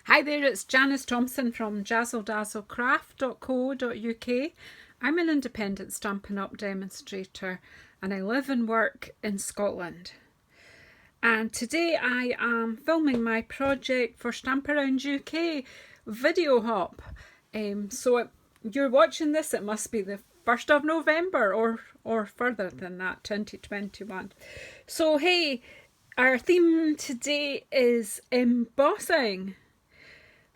Hi there, it's Janice Thompson from JazzleDazzleCraft.co.uk. I'm an independent Stampin' Up! Demonstrator and I live and work in Scotland. And today I am filming my project for Stamp Around UK Video Hop. So you're watching this, it must be the 1st of November or further than that, 2021. So hey, our theme today is embossing.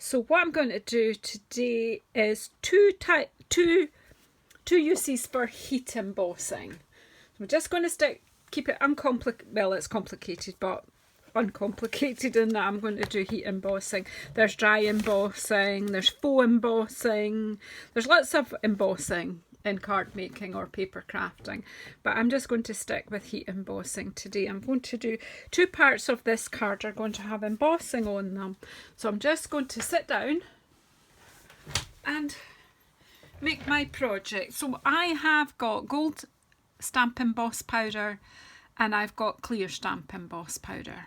So what I'm going to do today is two uses for heat embossing. So I'm just going to keep it uncomplicated. Well, it's complicated, but uncomplicated in that I'm going to do heat embossing. There's dry embossing, there's faux embossing, there's lots of embossing in card making or paper crafting, but I'm just going to stick with heat embossing today. I'm going to do two parts of this card are going to have embossing on them. So I'm just going to sit down and make my project. So I have got gold stamp emboss powder and I've got clear stamp emboss powder.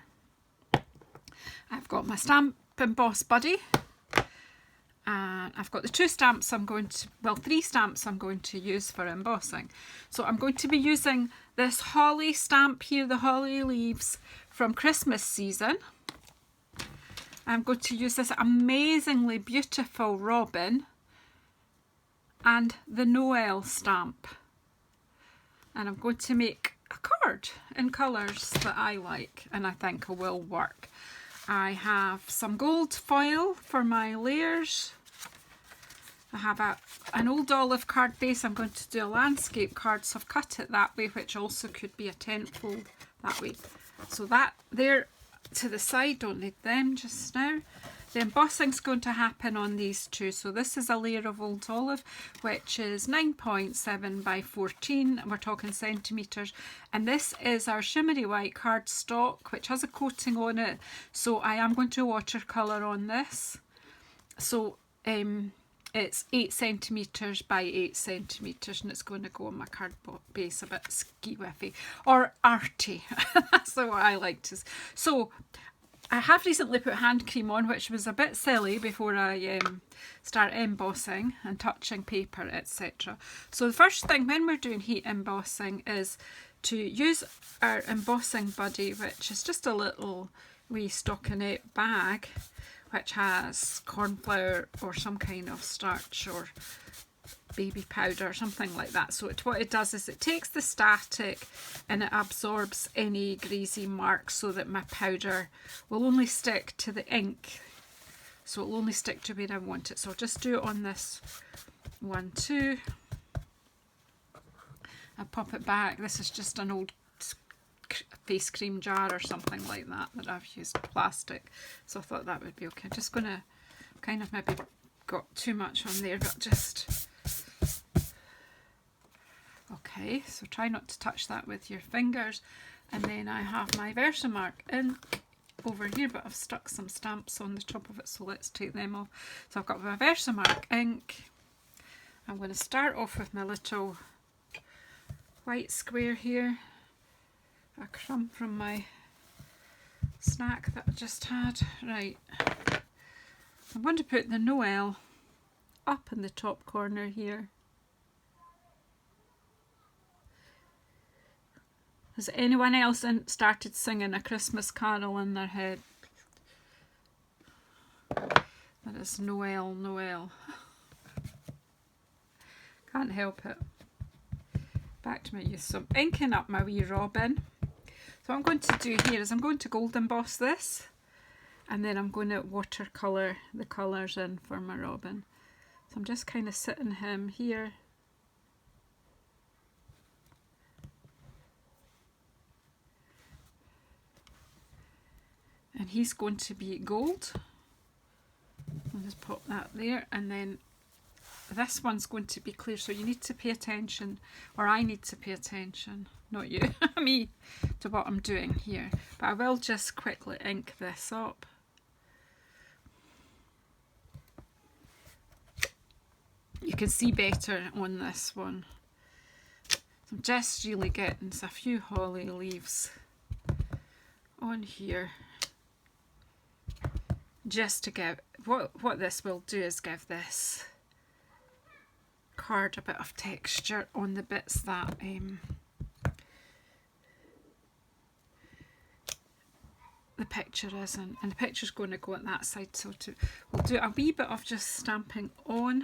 I've got my stamp emboss buddy. And I've got the three stamps I'm going to use for embossing. So I'm going to be using this holly stamp here, the holly leaves from Christmas season. I'm going to use this amazingly beautiful robin and the Noel stamp. And I'm going to make a card in colours that I like and I think will work. I have some gold foil for my layers. I have an old olive card base. I'm going to do a landscape card, so I've cut it that way, which also could be a 10-fold that way. So that there to the side, don't need them just now. The embossing's going to happen on these two. So this is a layer of old olive, which is 9.7 by 14. We're talking centimetres. And this is our shimmery white cardstock, which has a coating on it. So I am going to watercolour on this. So it's 8 centimetres by 8 centimetres, and it's going to go on my card base a bit ski-whiffy or arty. That's what I like to. So I have recently put hand cream on, which was a bit silly before I start embossing and touching paper, etc. So the first thing when we're doing heat embossing is to use our embossing buddy, which is just a little wee stockinette bag, which has corn flour or some kind of starch or baby powder or something like that. So what it does is it takes the static and it absorbs any greasy marks so that my powder will only stick to the ink. So it'll only stick to where I want it. So I'll just do it on this one too. I'll pop it back. This is just an old face cream jar or something like that I've used plastic. So I thought that would be okay. I'm just going to kind of maybe got too much on there, but just... Okay, so try not to touch that with your fingers. And then I have my Versamark ink over here, but I've stuck some stamps on the top of it, so let's take them off. So I've got my Versamark ink. I'm going to start off with my little white square here. A crumb from my snack that I just had. Right, I'm going to put the Noel up in the top corner here. Has anyone else started singing a Christmas carol in their head? That is Noel, Noel. Can't help it. Back to my use. So I'm inking up my wee robin. So what I'm going to do here is I'm going to gold emboss this, and then I'm going to watercolour the colours in for my robin. So I'm just kind of sitting him here. And he's going to be gold. I'll just pop that there, and then this one's going to be clear, so you need to pay attention, or I need to pay attention, not you, me, to what I'm doing here. But I will just quickly ink this up. You can see better on this one. So I'm just really getting a few holly leaves on here. just to give, what this will do is give this card a bit of texture on the bits that the picture isn't, and the picture's going to go on that side, so we'll do a wee bit of just stamping on.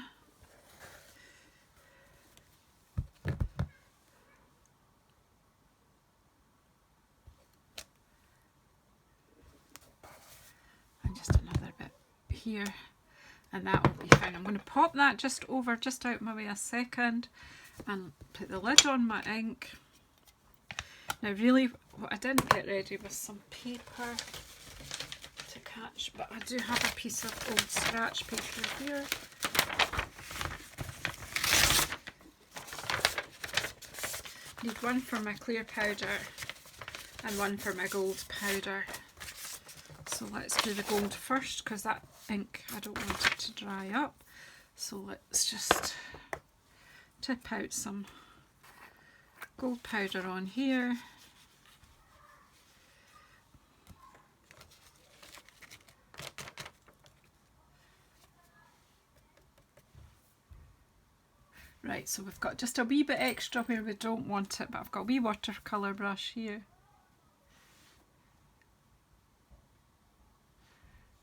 And just another bit here, and that will be fine. I'm going to pop that just out my way a second and put the lid on my ink. Now really what I didn't get ready was some paper to catch, but I do have a piece of old scratch paper here. Need one for my clear powder and one for my gold powder. So let's do the gold first, because that ink, I don't want it to dry up. So let's just tip out some gold powder on here. Right, so we've got just a wee bit extra where we don't want it, but I've got a wee watercolour brush here.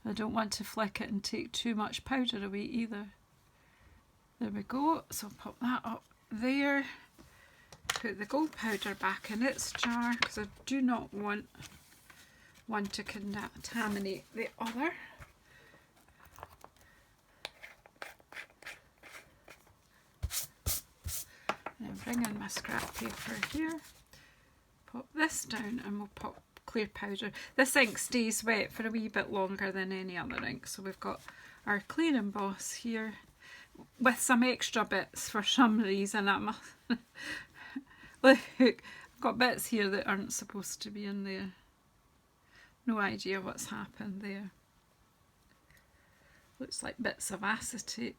I don't want to flick it and take too much powder away either. There we go, so pop that up there. Put the gold powder back in its jar, because I do not want one to contaminate the other. Then bring in my scrap paper here, pop this down, and we'll pop clear powder. This ink stays wet for a wee bit longer than any other ink, so we've got our clear emboss here with some extra bits for some reason. Look, I've got bits here that aren't supposed to be in there. No idea what's happened there. Looks like bits of acetate.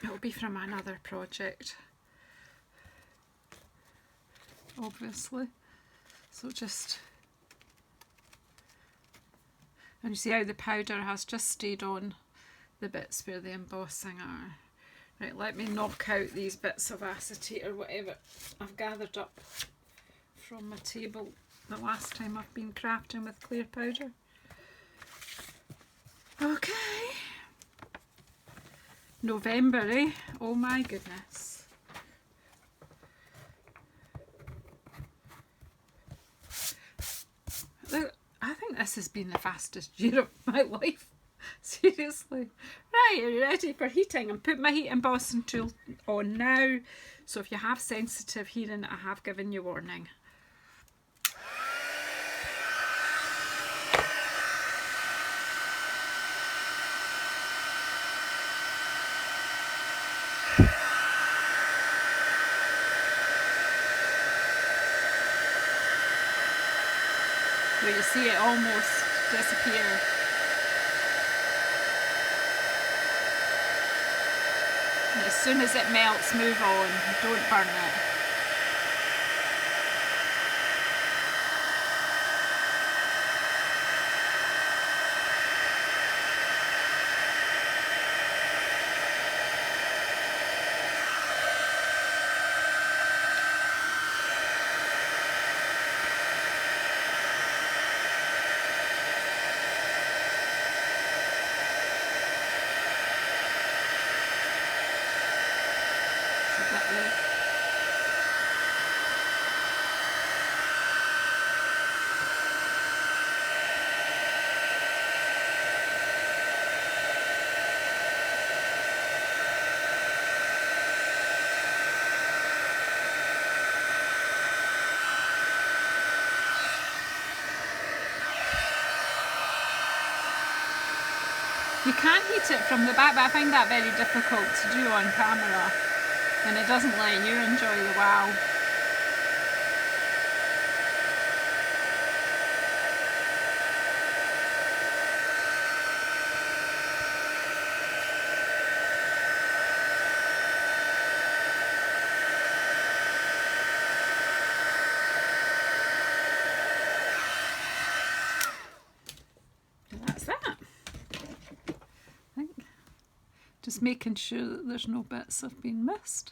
It'll be from another project, obviously. So just, and you see how the powder has just stayed on the bits where the embossing are. Right, let me knock out these bits of acetate or whatever I've gathered up from my table the last time I've been crafting with clear powder. Okay. November, eh? Oh my goodness. Look, I think this has been the fastest year of my life. Seriously. Right, are you ready for heating? I'm putting my heat embossing tool on now. So if you have sensitive hearing, I have given you warning. So you see it almost disappear. And as soon as it melts, move on, don't burn it. You can heat it from the back, but I find that very difficult to do on camera, and it doesn't let you enjoy the wow. It's making sure that there's no bits have been missed.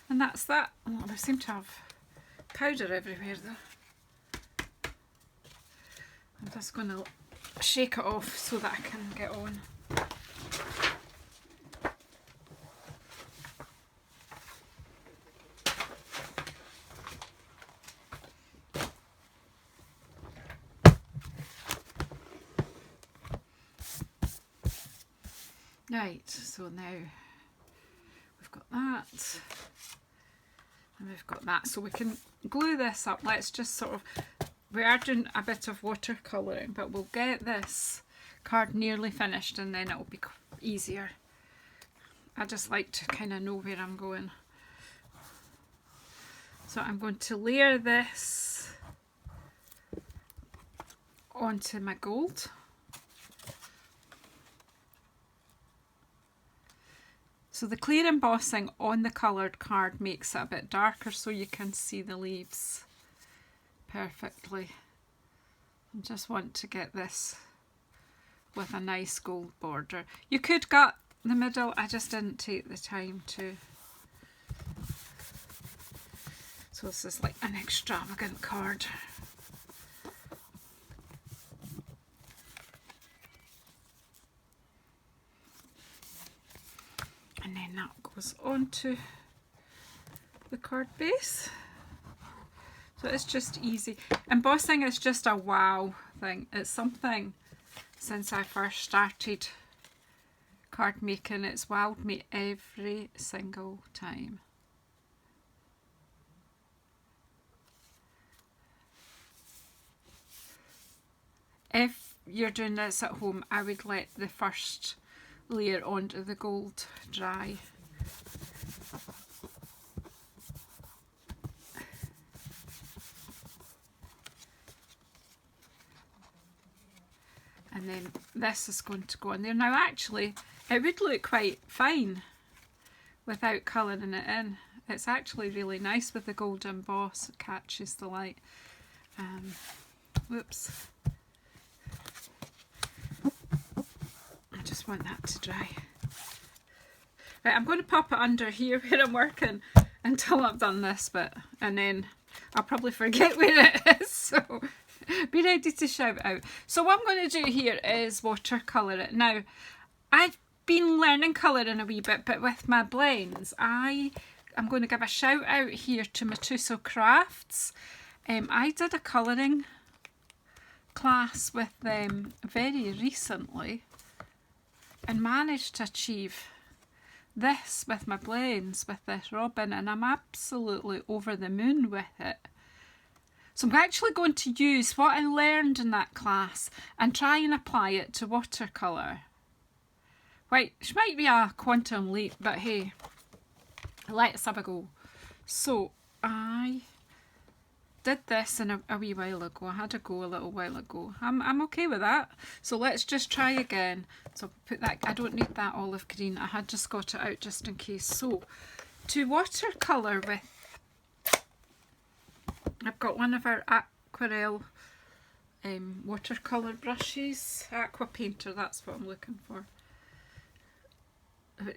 And that's that. Oh, I seem to have powder everywhere though. I'm just going to shake it off so that I can get on. Right, so now we've got that, and we've got that, so we can glue this up. Let's just sort of, we are doing a bit of watercolouring, but we'll get this card nearly finished and then it'll be easier. I just like to kind of know where I'm going. So I'm going to layer this onto my gold. So the clear embossing on the coloured card makes it a bit darker so you can see the leaves perfectly. I just want to get this with a nice gold border. You could gut the middle, I just didn't take the time to. So this is like an extravagant card. And then that goes onto the card base. So it's just easy. Embossing is just a wow thing. It's something since I first started card making, it's wowed me every single time. If you're doing this at home, I would let the first layer onto the gold dry. And then this is going to go on there. Now actually it would look quite fine without colouring it in. It's actually really nice with the gold emboss, it catches the light. Whoops. I just want that to dry. Right, I'm going to pop it under here where I'm working until I've done this bit, and then I'll probably forget where it is, so be ready to shout out. So what I'm going to do here is watercolour it. Now, I've been learning colouring a wee bit, but with my blends, I'm going to give a shout out here to my JazzleDazzleCrafts. I did a colouring class with them very recently and managed to achieve this with my blends with this robin, and I'm absolutely over the moon with it. So I'm actually going to use what I learned in that class and try and apply it to watercolour. Which might be a quantum leap, but hey, let's have a go. So I did this in a wee while ago. I had a go a little while ago. I'm okay with that. So let's just try again. So put that, I don't need that olive green. I had just got it out just in case. So to watercolour with, I've got one of our aquarelle watercolour brushes. Aqua Painter, that's what I'm looking for.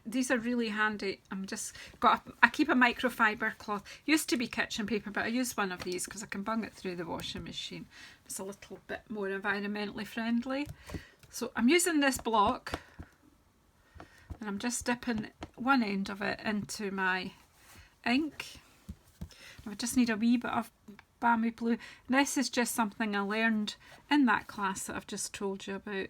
These are really handy. I keep a microfiber cloth. Used to be kitchen paper, but I use one of these because I can bung it through the washing machine. It's a little bit more environmentally friendly. So I'm using this block and I'm just dipping one end of it into my ink. I just need a wee bit of balmy blue. This is just something I learned in that class that I've just told you about.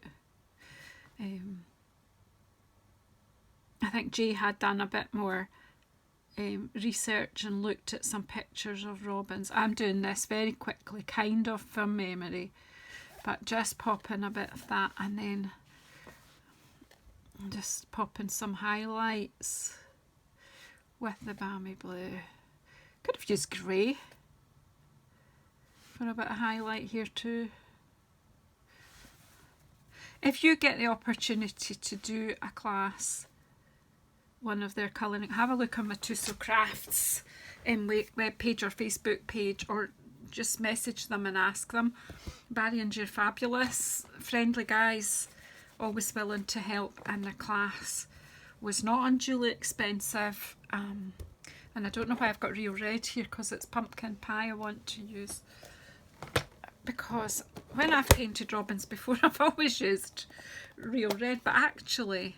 I think Jay had done a bit more research and looked at some pictures of robins. I'm doing this very quickly, kind of from memory, but just popping a bit of that, and then just popping some highlights with the balmy blue. Could have used grey for a bit of highlight here too. If you get the opportunity to do a class, one of their colouring, have a look on my JazzleCrafts web page or Facebook page, or just message them and ask them. Barry and you're fabulous, friendly guys, always willing to help in the class was not unduly expensive, and I don't know why I've got real red here, because it's pumpkin pie I want to use. Because when I've painted robins before, I've always used real red, but actually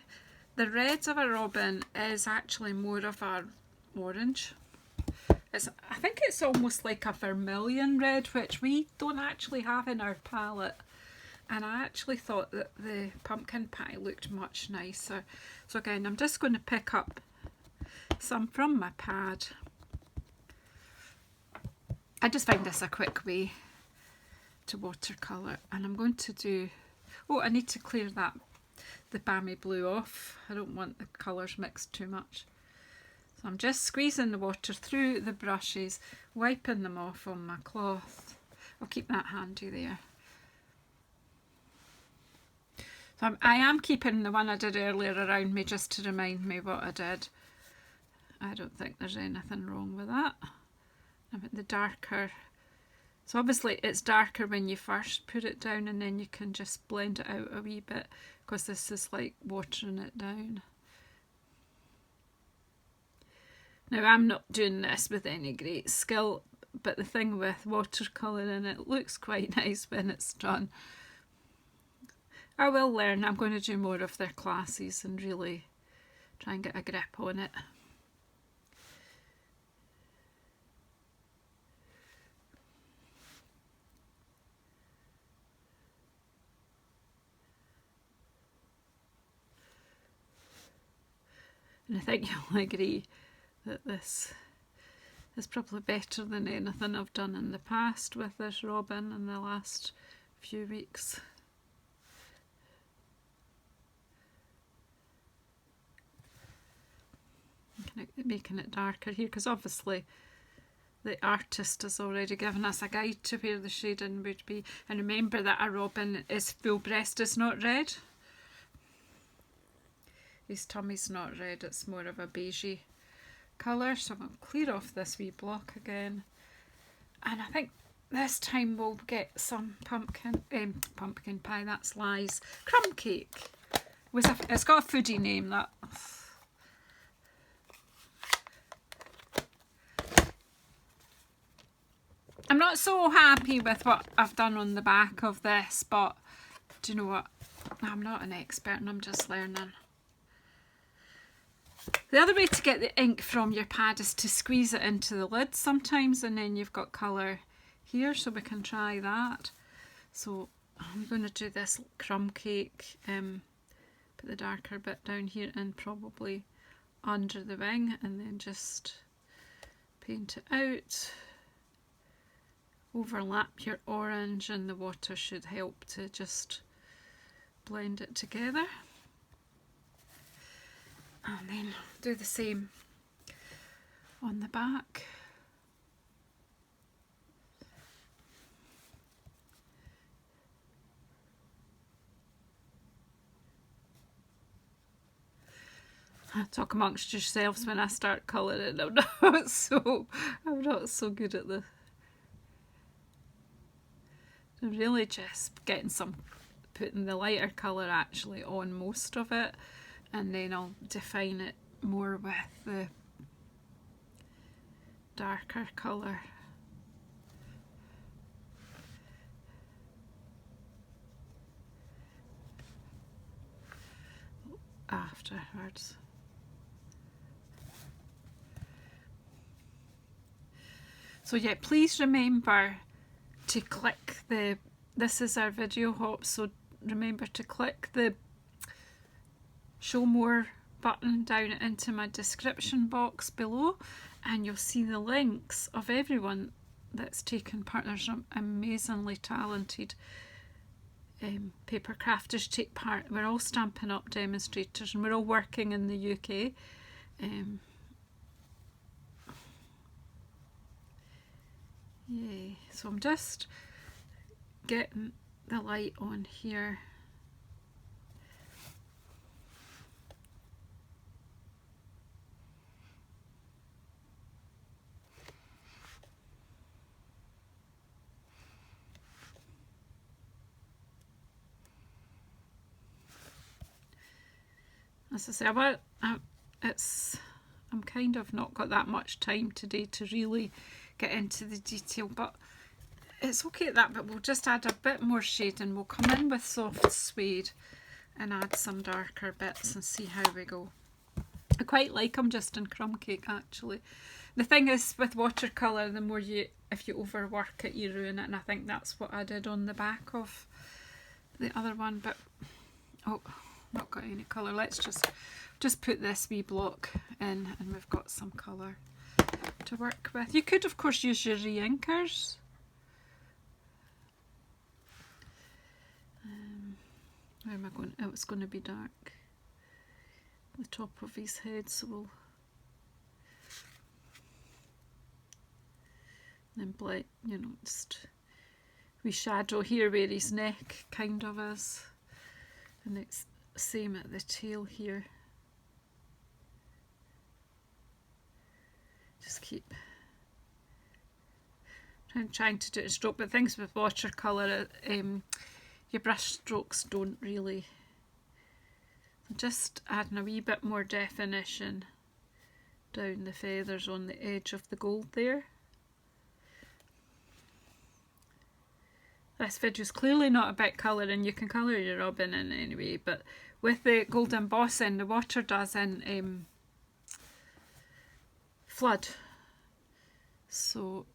the red of a robin is actually more of a orange. I think it's almost like a vermilion red, which we don't actually have in our palette. And I actually thought that the pumpkin pie looked much nicer. So again, I'm just going to pick up some from my pad. I just find this a quick way to watercolour, and I'm going to do, oh, I need to clear the balmy blue off. I don't want the colours mixed too much. So I'm just squeezing the water through the brushes, wiping them off on my cloth. I'll keep that handy there. So I am keeping the one I did earlier around me just to remind me what I did. I don't think there's anything wrong with that. I mean, the darker, so obviously it's darker when you first put it down, and then you can just blend it out a wee bit, because this is like watering it down. Now, I'm not doing this with any great skill, but the thing with watercolouring, it looks quite nice when it's done. I will learn. I'm going to do more of their classes and really try and get a grip on it. And I think you'll agree that this is probably better than anything I've done in the past with this robin in the last few weeks. Making it darker here, because obviously the artist has already given us a guide to where the shading would be. And remember that a robin is full breast, is not red. His tummy's not red, it's more of a beigey colour. So I'm going to clear off this wee block again. And I think this time we'll get some pumpkin pie, that's lies. Crumb cake. It's got a foodie name, that. I'm not so happy with what I've done on the back of this, but do you know what? I'm not an expert and I'm just learning. The other way to get the ink from your pad is to squeeze it into the lid sometimes, and then you've got colour here, so we can try that. So I'm going to do this crumb cake, put the darker bit down here and probably under the wing, and then just paint it out. Overlap your orange, and the water should help to just blend it together. And then do the same on the back. Talk amongst yourselves when I start colouring. I'm not so good at this. I'm really just putting the lighter colour actually on most of it, and then I'll define it more with the darker colour afterwards. So yeah, please remember to click this is our video hop, so remember to click the show more button down into my description box below, and you'll see the links of everyone that's taken part. There's some amazingly talented paper crafters take part. We're all Stampin' Up demonstrators, and we're all working in the UK. Yay. So I'm just getting the light on here. as I say, I'm kind of not got that much time today to really get into the detail, but it's okay at that. But we'll just add a bit more shade, and we'll come in with soft suede and add some darker bits and see how we go. I quite like them just in crumb cake, actually. The thing is with watercolour, the more if you overwork it, you ruin it, and I think that's what I did on the back of the other one. But oh, not got any colour. Let's just put this wee block in, and we've got some colour to work with. You could of course use your re-inkers. Where am I going? Oh, it's going to be dark. The top of his head, so we'll then blend, you know, just we shadow here where his neck kind of is, and it's same at the tail here. Just keep trying to do it in stroke, but things with watercolour, your brush strokes don't really. Just adding a wee bit more definition down the feathers on the edge of the gold there. This video is clearly not about colouring. You can colour your robin in anyway, but with the gold embossing, the water does in flood. So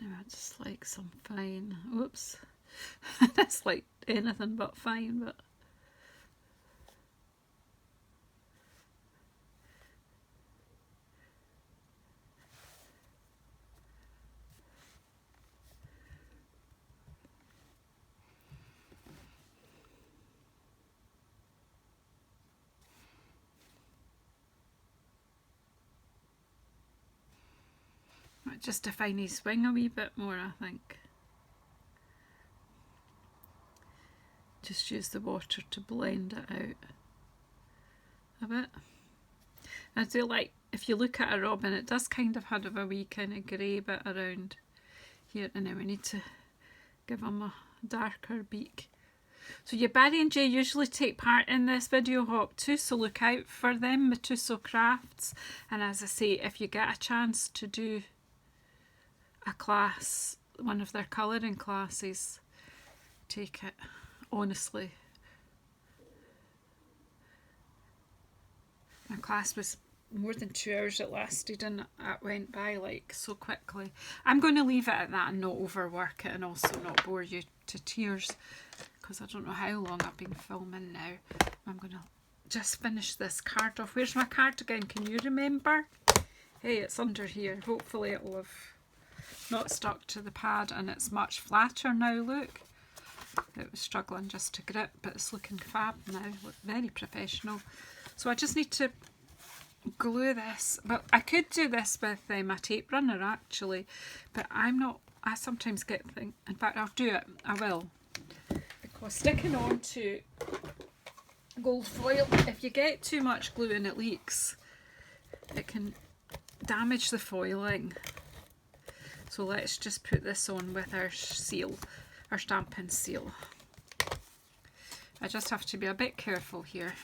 now I just like some fine, oops, that's like anything but fine, but just define his wing a wee bit more, I think. Just use the water to blend it out a bit. I do like, if you look at a robin, it does kind of have a wee kind of grey bit around here, and then we need to give him a darker beak. So your Barry and Jay usually take part in this video hop too, so look out for them, JazzleDazzleCrafts. And as I say, if you get a chance to do a class, one of their colouring classes, take it, honestly. My class was more than 2 hours it lasted, and it went by like so quickly. I'm going to leave it at that and not overwork it, and also not bore you to tears, because I don't know how long I've been filming now. I'm going to just finish this card off. Where's my card again? Can you remember? Hey, it's under here. Hopefully it will have not stuck to the pad, and it's much flatter now, look. It was struggling just to grip, but it's looking fab now, look very professional. So I just need to glue this, but I could do this with my tape runner actually, but I'm not, I sometimes get things, in fact I'll do it, I will, because sticking on to gold foil, if you get too much glue and it leaks, it can damage the foiling. So let's just put this on with our seal, our stamping seal. I just have to be a bit careful here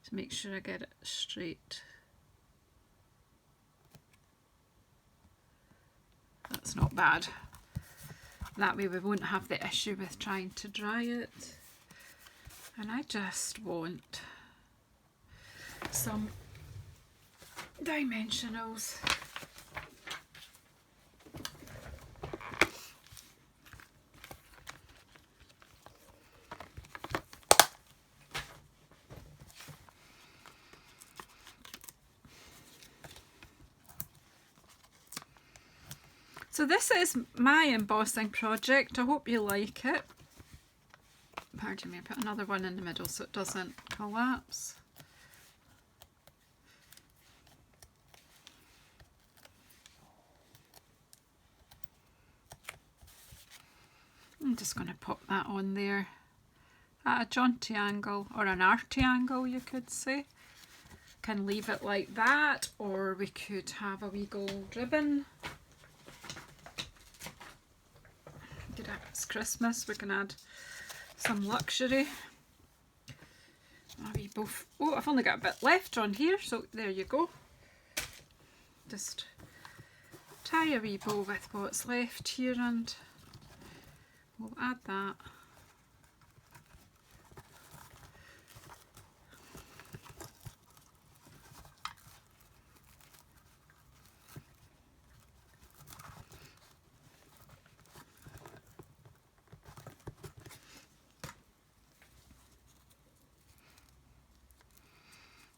to make sure I get it straight. That's not bad. That way we won't have the issue with trying to dry it. And I just want some dimensionals. So this is my embossing project. I hope you like it. Pardon me, I put another one in the middle so it doesn't collapse. I'm just going to pop that on there at a jaunty angle, or an arty angle you could say. Can leave it like that, or we could have a wee gold ribbon. It's Christmas, we can add some luxury. Oh, I've only got a bit left on here, so there you go. Just tie a wee bow with what's left here and we'll add that.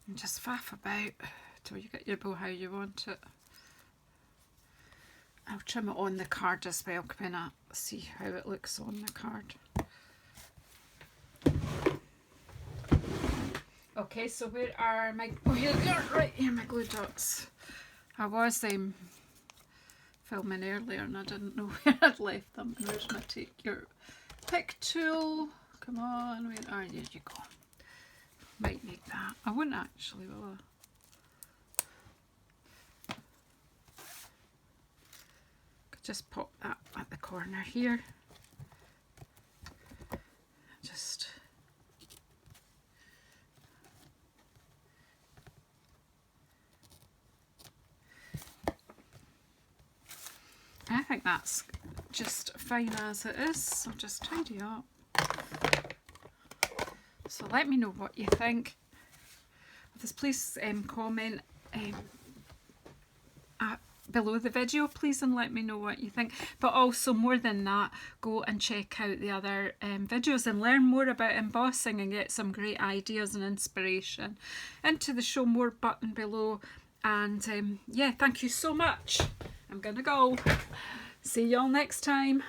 And just faff about till you get your bow how you want it. I'll trim it on the card as well, kind of see how it looks on the card. Okay, so where are my, oh here they are, right here, my glue dots. I was filming earlier and I didn't know where I'd left them. And where's my take your pick tool? Come on, where are you? There you go. Might need that. I wouldn't actually, will I? Could just pop that at the corner here. Just I think that's just fine as it is. I'll just tidy up. So let me know what you think of this. Please comment below the video, please, and let me know what you think. But also, more than that, go and check out the other videos and learn more about embossing and get some great ideas and inspiration. Into the show more button below. And yeah, thank you so much. I'm gonna go. See y'all next time.